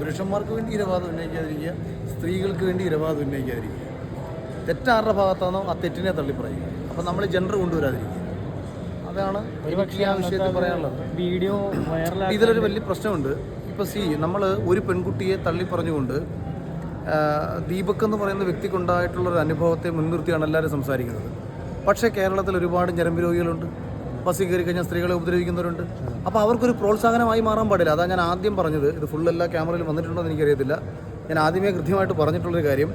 പുരുഷന്മാർക്ക് വേണ്ടി ഇരവാദം ഉന്നയിക്കാതിരിക്കുക, സ്ത്രീകൾക്ക് വേണ്ടി ഇരവാദം ഉന്നയിക്കാതിരിക്കുക. തെറ്റാരുടെ ഭാഗത്താണോ ആ തെറ്റിനെ തള്ളിപ്പറയുക. അപ്പം നമ്മൾ ജെൻഡർ കൊണ്ടുവരാതിരിക്കുക. അതാണ് ഒരുപക്ഷെ ആ വിഷയത്തിൽ പറയാനുള്ളത്. വീഡിയോ വൈറലാക്കി ഇതിലൊരു വലിയ പ്രശ്നമുണ്ട്. ഇപ്പോൾ നമ്മൾ ഒരു പെൺകുട്ടിയെ തള്ളിപ്പറഞ്ഞുകൊണ്ട് ദീപക് എന്ന് പറയുന്ന വ്യക്തിക്കുണ്ടായിട്ടുള്ളൊരു അനുഭവത്തെ മുൻനിർത്തിയാണ് എല്ലാവരും സംസാരിക്കുന്നത്. പക്ഷേ കേരളത്തിൽ ഒരുപാട് ഞരമ്പ് രോഗികളുണ്ട്, ബസ്സിൽ കയറി കഴിഞ്ഞാൽ സ്ത്രീകളെ ഉപദ്രവിക്കുന്നവരുണ്ട്. അപ്പോൾ അവർക്കൊരു പ്രോത്സാഹനമായി മാറാൻ പാടില്ല. അതാണ് ഞാൻ ആദ്യം പറഞ്ഞത്. ഇത് ഫുൾ എല്ലാ ക്യാമറയിൽ വന്നിട്ടുണ്ടോ എന്ന് എനിക്കറിയത്തില്ല. ഞാൻ ആദ്യമേ കൃത്യമായിട്ട് പറഞ്ഞിട്ടുള്ളൊരു കാര്യം,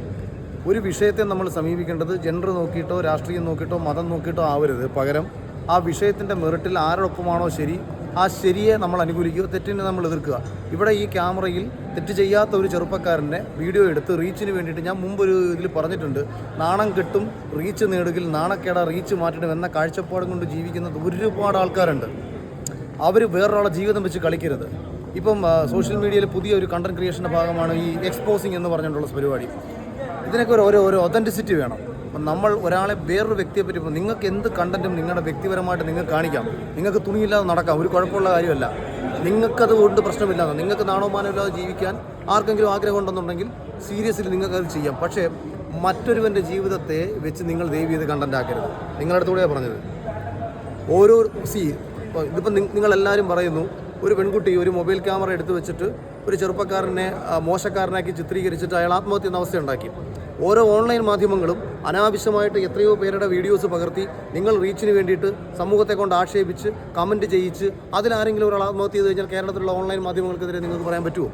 ഒരു വിഷയത്തെ നമ്മൾ സമീപിക്കേണ്ടത് ജെൻഡർ നോക്കിയിട്ടോ രാഷ്ട്രീയം നോക്കിയിട്ടോ മതം നോക്കിയിട്ടോ ആവരുത്. പകരം ആ വിഷയത്തിൻ്റെ മെറിറ്റിൽ ആരോടൊപ്പമാണോ ശരി, ആ ശരിയെ നമ്മൾ അനുകൂലിക്കുക, തെറ്റിനെ നമ്മൾ എതിർക്കുക. ഇവിടെ ഈ ക്യാമറയിൽ തെറ്റ് ചെയ്യാത്ത ഒരു ചെറുപ്പക്കാരൻ്റെ വീഡിയോ എടുത്ത് റീച്ചിന് വേണ്ടിയിട്ട് ഞാൻ മുമ്പൊരു ഇതിൽ പറഞ്ഞിട്ടുണ്ട്, നാണം കെട്ടും റീച്ച് നേടുകിൽ നാണക്കേട റീച്ച് മാറ്റിടും എന്ന കാഴ്ചപ്പാടും കൊണ്ട് ജീവിക്കുന്ന ഒരുപാട് ആൾക്കാരുണ്ട്. അവർ വേറൊരാളെ ജീവിതം വെച്ച് കളിക്കരുത്. ഇപ്പം സോഷ്യൽ മീഡിയയിൽ പുതിയ ഒരു കണ്ടന്റ് ക്രിയേഷൻ്റെ ഭാഗമാണ് ഈ എക്സ്പോസിങ് എന്ന് പറഞ്ഞിട്ടുള്ള പരിപാടി. ഇതിനൊക്കെ ഓരോ ഒതൻറ്റിസിറ്റി വേണം. അപ്പം നമ്മൾ ഒരാളെ വേറൊരു വ്യക്തിയെ പറ്റി, ഇപ്പോൾ നിങ്ങൾക്ക് എന്ത് കണ്ടന്റും നിങ്ങളുടെ വ്യക്തിപരമായിട്ട് നിങ്ങൾക്ക് കാണിക്കാം. നിങ്ങൾക്ക് തുണിയില്ലാതെ നടക്കാം, ഒരു കുഴപ്പമുള്ള കാര്യമല്ല. നിങ്ങൾക്കത് കൊണ്ട് പ്രശ്നമില്ലാതെ, നിങ്ങൾക്ക് നാണോമാനമില്ലാതെ ജീവിക്കാൻ ആർക്കെങ്കിലും ആഗ്രഹം ഉണ്ടെന്നുണ്ടെങ്കിൽ സീരിയസ്ലി നിങ്ങൾക്കത് ചെയ്യാം. പക്ഷേ മറ്റൊരുവൻ്റെ ജീവിതത്തെ വെച്ച് നിങ്ങൾ ദയവ് ചെയ്ത് കണ്ടന്റ് ആക്കരുത്. നിങ്ങളുടെ അടുത്തൂടെയാണ് പറഞ്ഞത്. ഓരോ ഇതിപ്പോൾ നിങ്ങളെല്ലാവരും പറയുന്നു, ഒരു പെൺകുട്ടി ഒരു മൊബൈൽ ക്യാമറ എടുത്ത് വെച്ചിട്ട് ഒരു ചെറുപ്പക്കാരനെ മോശക്കാരനാക്കി ചിത്രീകരിച്ചിട്ട് അയാൾ ആത്മഹത്യ എന്ന അവസ്ഥ ഉണ്ടാക്കി. ഓരോ ഓൺലൈൻ മാധ്യമങ്ങളും അനാവശ്യമായിട്ട് എത്രയോ പേരുടെ വീഡിയോസ് പകർത്തി നിങ്ങൾ റീച്ചിന് വേണ്ടിയിട്ട് സമൂഹത്തെ കൊണ്ട് ആക്ഷേപിച്ച് കമൻറ്റ് ചെയ്യിച്ച് അതിലാരെങ്കിലും ഒരാൾ ആത്മഹത്യ ചെയ്ത് കഴിഞ്ഞാൽ കേരളത്തിലുള്ള ഓൺലൈൻ മാധ്യമങ്ങൾക്കെതിരെ നിങ്ങൾക്ക് പറയാൻ പറ്റുമോ?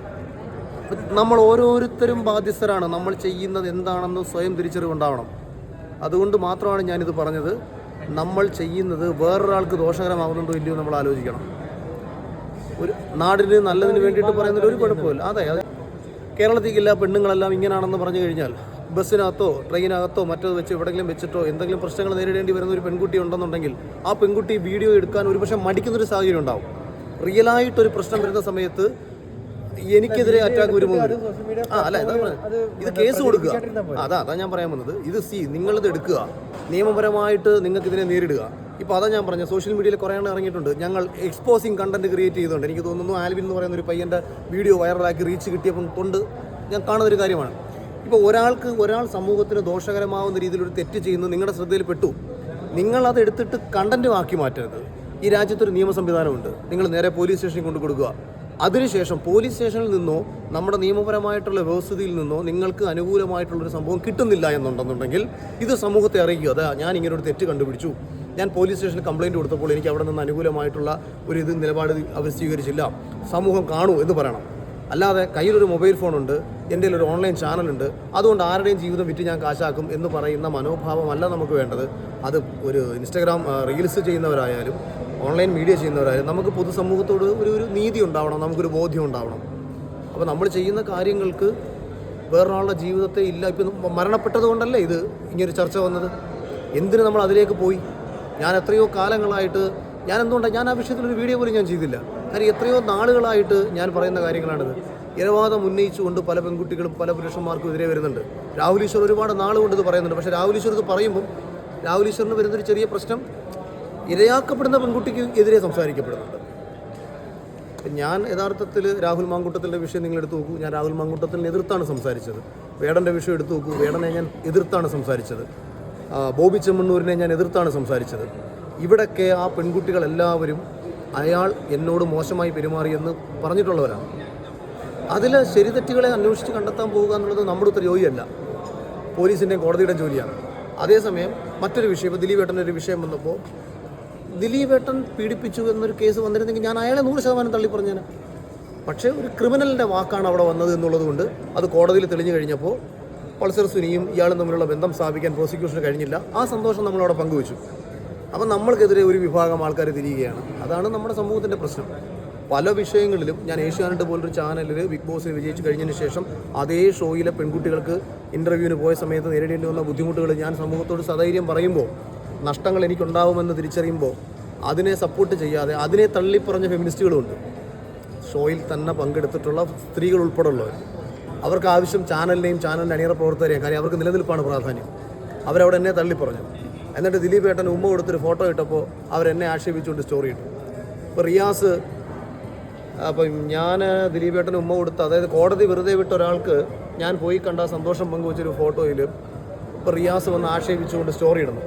നമ്മൾ ഓരോരുത്തരും ബാധ്യസ്ഥരാണ്. നമ്മൾ ചെയ്യുന്നത് എന്താണെന്ന് സ്വയം തിരിച്ചറിവുണ്ടാവണം. അതുകൊണ്ട് മാത്രമാണ് ഞാനിത് പറഞ്ഞത്. നമ്മൾ ചെയ്യുന്നത് വേറൊരാൾക്ക് ദോഷകരമാകുന്നുണ്ടോ ഇല്ലയോ നമ്മൾ ആലോചിക്കണം. ഒരു നാടിന് നല്ലതിന് വേണ്ടിയിട്ട് പറയുന്നതിൽ ഒരു കുഴപ്പമില്ല. അതെ, കേരളത്തിലേക്കില്ല പെണ്ണുങ്ങളെല്ലാം ഇങ്ങനെയാണെന്ന് പറഞ്ഞു കഴിഞ്ഞാൽ ബസ്സിനകത്തോ ട്രെയിനകത്തോ മറ്റോ വെച്ച് എവിടെയെങ്കിലും വെച്ചിട്ടോ എന്തെങ്കിലും പ്രശ്നങ്ങൾ നേരിടേണ്ടി വരുന്ന ഒരു പെൺകുട്ടി ഉണ്ടെന്നുണ്ടെങ്കിൽ ആ പെൺകുട്ടി വീഡിയോ എടുക്കാൻ ഒരുപക്ഷെ മടിക്കുന്നൊരു സാഹചര്യം ഉണ്ടാവും. റിയലായിട്ടൊരു പ്രശ്നം വരുന്ന സമയത്ത് എനിക്കെതിരെ അറ്റാക്ക് വരുമ്പോൾ അല്ല, ഇത് കേസ് കൊടുക്കുക. അതാ ഞാൻ പറയാൻ വന്നത്. ഇത് നിങ്ങളിത് എടുക്കുക, നിയമപരമായിട്ട് നിങ്ങൾക്കിതിനെ നേരിടുക. ഇപ്പോൾ അതാ ഞാൻ പറഞ്ഞത്, സോഷ്യൽ മീഡിയയിൽ കുറേ എണ്ണം ഇറങ്ങിയിട്ടുണ്ട്. ഞങ്ങൾ എക്സ്പോസിങ് കണ്ടന്റ് ക്രിയേറ്റ് ചെയ്തുകൊണ്ട്, എനിക്ക് തോന്നുന്നു ആൽവിൻ എന്ന് പറയുന്ന ഒരു പയ്യൻ്റെ വീഡിയോ വൈറലാക്കി റീച്ച് കിട്ടിയപ്പോൾ കൊണ്ട് ഞാൻ കാണുന്നൊരു കാര്യമാണ്. ഇപ്പോൾ ഒരാൾ സമൂഹത്തിന് ദോഷകരമാവുന്ന രീതിയിലൊരു തെറ്റ് ചെയ്യുന്നത് നിങ്ങളുടെ ശ്രദ്ധയിൽപ്പെട്ടു, നിങ്ങളത് എടുത്തിട്ട് കണ്ടന്റ് ആക്കി മാറ്റരുത്. ഈ രാജ്യത്തൊരു നിയമ സംവിധാനമുണ്ട്. നിങ്ങൾ നേരെ പോലീസ് സ്റ്റേഷനിൽ കൊണ്ട് കൊടുക്കുക. അതിനുശേഷം പോലീസ് സ്റ്റേഷനിൽ നിന്നോ നമ്മുടെ നിയമപരമായിട്ടുള്ള വ്യവസ്ഥയിൽ നിന്നോ നിങ്ങൾക്ക് അനുകൂലമായിട്ടുള്ളൊരു സംഭവം കിട്ടുന്നില്ല എന്നുണ്ടെന്നുണ്ടെങ്കിൽ ഇത് സമൂഹത്തെ അറിയിക്കുക. അതാ ഞാൻ ഇങ്ങനെ ഒരു തെറ്റ് കണ്ടുപിടിച്ചു, ഞാൻ പോലീസ് സ്റ്റേഷനിൽ കംപ്ലയിൻറ്റ് കൊടുത്തപ്പോൾ എനിക്ക് അവിടെ നിന്ന് അനുകൂലമായിട്ടുള്ള ഒരു നിലപാട് അവർ സ്വീകരിച്ചില്ല, സമൂഹം കാണൂ എന്ന് പറയണം. അല്ലാതെ കയ്യിലൊരു മൊബൈൽ ഫോണുണ്ട്, എൻ്റെ ഒരു ഓൺലൈൻ ചാനലുണ്ട്, അതുകൊണ്ട് ആരുടെയും ജീവിതം വിറ്റ് ഞാൻ കാശാക്കും എന്ന് പറയുന്ന മനോഭാവമല്ല നമുക്ക് വേണ്ടത്. അത് ഒരു ഇൻസ്റ്റഗ്രാം റീൽസ് ചെയ്യുന്നവരായാലും ഓൺലൈൻ മീഡിയ ചെയ്യുന്നവരായാലും നമുക്ക് പൊതുസമൂഹത്തോട് ഒരു നീതി ഉണ്ടാവണം, നമുക്കൊരു ബോധ്യം ഉണ്ടാവണം. അപ്പോൾ നമ്മൾ ചെയ്യുന്ന കാര്യങ്ങൾക്ക് വേറൊരാളുടെ ജീവിതത്തെ ഇല്ല. ഇപ്പം മരണപ്പെട്ടത് കൊണ്ടല്ലേ ഇത് ഇങ്ങനൊരു ചർച്ച വന്നത്. എന്തിന് നമ്മൾ അതിലേക്ക് പോയി? ഞാൻ എത്രയോ കാലങ്ങളായിട്ട് ഞാൻ ആ വിഷയത്തിലൊരു വീഡിയോ പോലും ഞാൻ ചെയ്തില്ല. കാര്യം എത്രയോ നാളുകളായിട്ട് ഞാൻ പറയുന്ന കാര്യങ്ങളാണിത്. ഇരവാദം ഉന്നയിച്ചുകൊണ്ട് പല പെൺകുട്ടികളും പല പുരുഷന്മാർക്കും എതിരെ വരുന്നുണ്ട്. രാഹുൽ ഈശ്വർ ഒരുപാട് നാളുകൊണ്ട് ഇത് പറയുന്നുണ്ട്. പക്ഷേ രാഹുൽ ഈശ്വർ ഇത് പറയുമ്പം രാഹുൽ ഈശ്വറിന് വരുന്നൊരു ചെറിയ പ്രശ്നം, ഇരയാക്കപ്പെടുന്ന പെൺകുട്ടിക്ക് എതിരെ സംസാരിക്കപ്പെടുന്നുണ്ട്. ഞാൻ യഥാർത്ഥത്തിൽ രാഹുൽ മാങ്കൂട്ടത്തിൻ്റെ വിഷയം നിങ്ങൾ എടുത്തു നോക്കൂ. ഞാൻ രാഹുൽ മാങ്കൂട്ടത്തിനെ എതിർത്താണ് സംസാരിച്ചത്. വേടൻ്റെ വിഷയം എടുത്തു നോക്കൂ, വേടനെ ഞാൻ എതിർത്താണ് സംസാരിച്ചത്. ബോബി ചെമ്മണ്ണൂരിനെ ഞാൻ എതിർത്താണ് സംസാരിച്ചത്. ഇവിടൊക്കെ ആ പെൺകുട്ടികളെല്ലാവരും അയാൾ എന്നോട് മോശമായി പെരുമാറിയെന്ന് പറഞ്ഞിട്ടുള്ളവരാണ്. അതിൽ ശരിതെറ്റുകളെ അന്വേഷിച്ച് കണ്ടെത്താൻ പോവുക എന്നുള്ളത് നമ്മുടെ ഉത്തര ജോലിയല്ല, പോലീസിൻ്റെയും കോടതിയുടെയും ജോലിയാണ്. അതേസമയം മറ്റൊരു വിഷയം, ഇപ്പോൾ ദിലീപേട്ടൻ്റെ ഒരു വിഷയം വന്നപ്പോൾ ദിലീപേട്ടൻ പീഡിപ്പിച്ചു എന്നൊരു കേസ് വന്നിരുന്നെങ്കിൽ ഞാൻ അയാളെ 100% തള്ളിപ്പറഞ്ഞേനെ. പക്ഷേ ഒരു ക്രിമിനലിൻ്റെ വാക്കാണ് അവിടെ വന്നത് എന്നുള്ളത് കൊണ്ട് അത് കോടതിയിൽ തെളിഞ്ഞു കഴിഞ്ഞപ്പോൾ പൾസർ സുനിയും ഇയാളും തമ്മിലുള്ള ബന്ധം സ്ഥാപിക്കാൻ പ്രോസിക്യൂഷന് കഴിഞ്ഞില്ല. ആ സന്തോഷം നമ്മളവിടെ പങ്കുവച്ചു. അപ്പം നമ്മൾക്കെതിരെ ഒരു വിഭാഗം ആൾക്കാർ തിരിയുകയാണ്. അതാണ് നമ്മുടെ സമൂഹത്തിൻ്റെ പ്രശ്നം. പല വിഷയങ്ങളിലും ഞാൻ ഏഷ്യാനെറ്റ് പോലൊരു ചാനലിൽ ബിഗ് ബോസിൽ വിജയിച്ച് കഴിഞ്ഞതിന് ശേഷം അതേ ഷോയിലെ പെൺകുട്ടികൾക്ക് ഇൻ്റർവ്യൂവിന് പോയ സമയത്ത് നേരിടേണ്ടി വന്ന ബുദ്ധിമുട്ടുകൾ ഞാൻ സമൂഹത്തോട് സധൈര്യം പറയുമ്പോൾ, നഷ്ടങ്ങൾ എനിക്കുണ്ടാവുമെന്ന് തിരിച്ചറിയുമ്പോൾ അതിനെ സപ്പോർട്ട് ചെയ്യാതെ അതിനെ തള്ളിപ്പറഞ്ഞ ഫെമിനിസ്റ്റുകളുമുണ്ട്. ഷോയിൽ തന്നെ പങ്കെടുത്തിട്ടുള്ള സ്ത്രീകൾ ഉൾപ്പെടെയുള്ളവർ. അവർക്ക് ആവശ്യം ചാനലിനെയും ചാനലിൻ്റെ അണിയറ പ്രവർത്തകരെയും, കാര്യം അവർക്ക് നിലനിൽപ്പാണ് പ്രാധാന്യം. അവരവിടെ എന്നെ തള്ളിപ്പറഞ്ഞു. എന്നിട്ട് ദിലീപ് ഏട്ടൻ ഉമ്മ കൊടുത്തൊരു ഫോട്ടോ ഇട്ടപ്പോൾ അവരെന്നെ ആക്ഷേപിച്ചുകൊണ്ട് സ്റ്റോറി ഇട്ടു. ഇപ്പോൾ റിയാസ് അപ്പം ഞാൻ ദിലീപേട്ടന് ഉമ്മ കൊടുത്ത്, അതായത് കോടതി വെറുതെ വിട്ട ഒരാൾക്ക് ഞാൻ പോയി കണ്ട സന്തോഷം പങ്കുവച്ചൊരു ഫോട്ടോയിൽ ഇപ്പോൾ റിയാസ് വന്ന് ആക്ഷേപിച്ചുകൊണ്ട് സ്റ്റോറി ഇടുന്നു.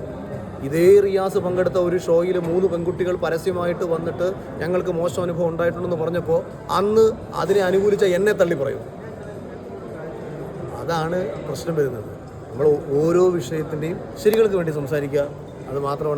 ഇതേ റിയാസ് പങ്കെടുത്ത ഒരു ഷോയിൽ 3 പെൺകുട്ടികൾ പരസ്യമായിട്ട് വന്നിട്ട് ഞങ്ങൾക്ക് മോശം അനുഭവം ഉണ്ടായിട്ടുണ്ടെന്ന് പറഞ്ഞപ്പോൾ അന്ന് അതിനെ അനുകൂലിച്ച എന്നെ തള്ളി പറയും. അതാണ് പ്രശ്നം വരുന്നത്. നമ്മൾ ഓരോ വിഷയത്തിൻ്റെയും ശരികൾക്ക് വേണ്ടി സംസാരിക്കുക, അത് മാത്രമാണ്.